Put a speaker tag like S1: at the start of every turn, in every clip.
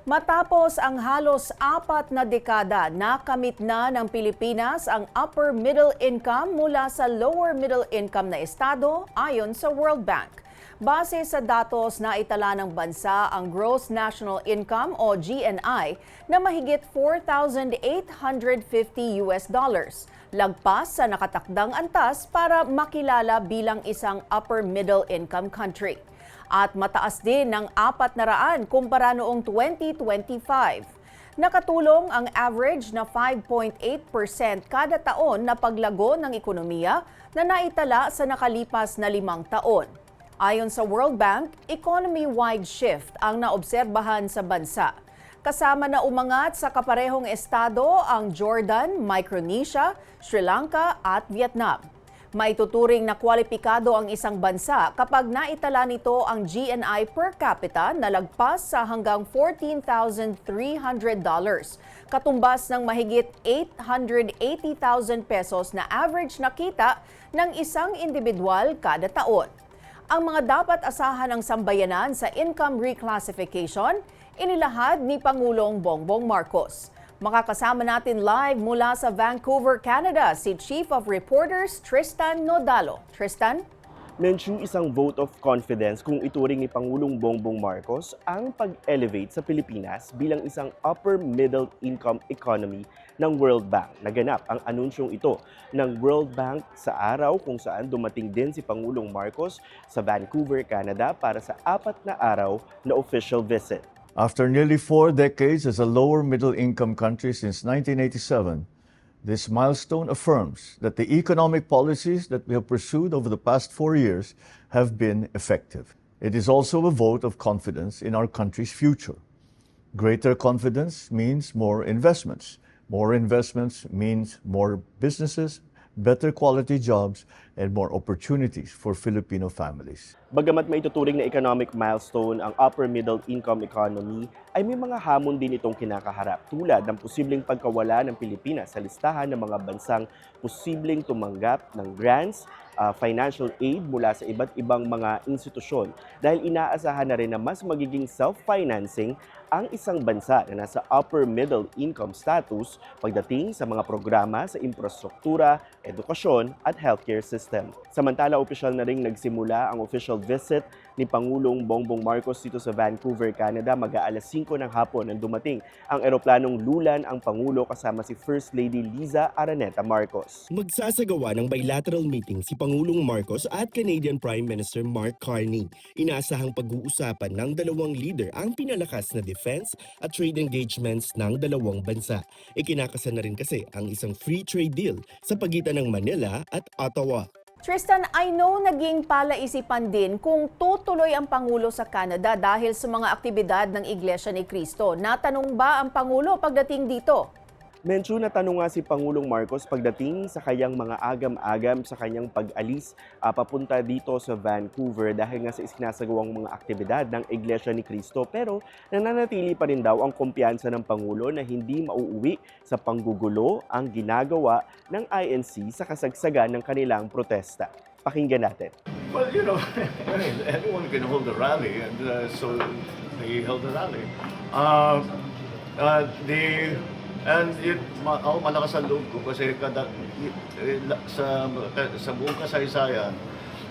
S1: Matapos ang halos 4 na dekada, nakamit na ng Pilipinas ang upper middle income mula sa lower middle income na estado ayon sa World Bank. Base sa datos na itala ng bansa ang Gross National Income o GNI na mahigit $4,850. Lagpas sa nakatakdang antas para makilala bilang isang upper middle income country. At mataas din ng 400 kumpara noong 2025. Nakatulong ang average na 5.8% kada taon na paglago ng ekonomiya na naitala sa nakalipas na 5 taon. Ayon sa World Bank, economy-wide shift ang naobserbahan sa bansa. Kasama na umangat sa kaparehong estado ang Jordan, Micronesia, Sri Lanka at Vietnam. Maituturing na kwalipikado ang isang bansa kapag naitala nito ang GNI per capita na lagpas sa hanggang $14,300, katumbas ng mahigit 880,000 pesos na average na kita ng isang individual kada taon. Ang mga dapat asahan ng sambayanan sa income reclassification, inilahad ni Pangulong Bongbong Marcos. Makakasama natin live mula sa Vancouver, Canada, si Chief of Reporters Tristan Nodalo. Tristan?
S2: Mention isang vote of confidence kung ituring ni Pangulong Bongbong Marcos ang pag-elevate sa Pilipinas bilang isang upper middle income economy ng World Bank. Naganap ang anunsyong ito ng World Bank sa araw kung saan dumating din si Pangulong Marcos sa Vancouver, Canada para sa 4 na araw na official visit.
S3: After nearly 4 decades as a lower middle income country since 1987, this milestone affirms that the economic policies that we have pursued over the past 4 years have been effective. It is also a vote of confidence in our country's future. Greater confidence means more investments. More investments means more businesses, better quality jobs, and more opportunities for Filipino families.
S2: Bagamat may tuturing na economic milestone ang upper middle income economy, ay may mga hamon din itong kinakaharap tulad ng posibleng pagkawala ng Pilipinas sa listahan ng mga bansang posibleng tumanggap ng grants, financial aid mula sa iba't ibang mga institusyon dahil inaasahan na rin na mas magiging self-financing ang isang bansa na nasa upper middle income status pagdating sa mga programa sa infrastruktura, edukasyon at healthcare system. Samantala, opisyal na ring nagsimula ang official visit ni Pangulong Bongbong Marcos dito sa Vancouver, Canada. Mag-aalas 5 ng hapon nang dumating ang eroplanong lulan ang Pangulo kasama si First Lady Liza Araneta Marcos.
S4: Magsasagawa ng bilateral meeting si Pangulong Marcos at Canadian Prime Minister Mark Carney. Inaasahang pag-uusapan ng dalawang leader ang pinalakas na defense at trade engagements ng dalawang bansa. Ikinakasa na rin kasi ang isang free trade deal sa pagitan ng Manila at Ottawa.
S1: Tristan, I know naging palaisipan din kung tutuloy ang Pangulo sa Canada dahil sa mga aktibidad ng Iglesia ni Cristo. Natanong ba ang Pangulo pagdating dito?
S2: Mention na tanong nga si Pangulong Marcos pagdating sa kanyang mga agam-agam sa kanyang pag-alis papunta dito sa Vancouver dahil nga sa isinasagawang mga aktibidad ng Iglesia ni Cristo. Pero nananatili pa rin daw ang kumpiyansa ng Pangulo na hindi mauuwi sa panggugulo ang ginagawa ng INC sa kasagsagan ng kanilang protesta. Pakinggan natin.
S5: Well, anyone can hold a rally, and so they held a rally. Malakas ang loob ko kasi sa buong kasaysayan,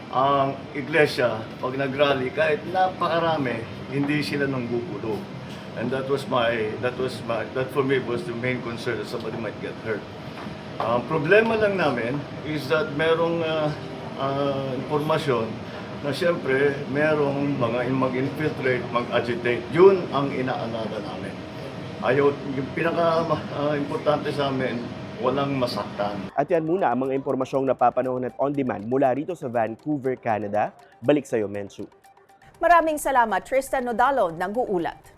S5: ang iglesia, pag nag-rally, kahit napakarami, hindi sila nanggugulo. And that for me was the main concern that somebody might get hurt. Problema lang namin is that merong impormasyon na siyempre merong mga mag-infiltrate, mag-agitate. Yun ang inaalala namin. Yung pinaka-importante sa amin, walang masaktan.
S2: At yan muna ang mga impormasyong napapanahon at on demand mula rito sa Vancouver, Canada. Balik sa'yo, Mensu.
S1: Maraming salamat, Tristan Nodalo, nag-uulat.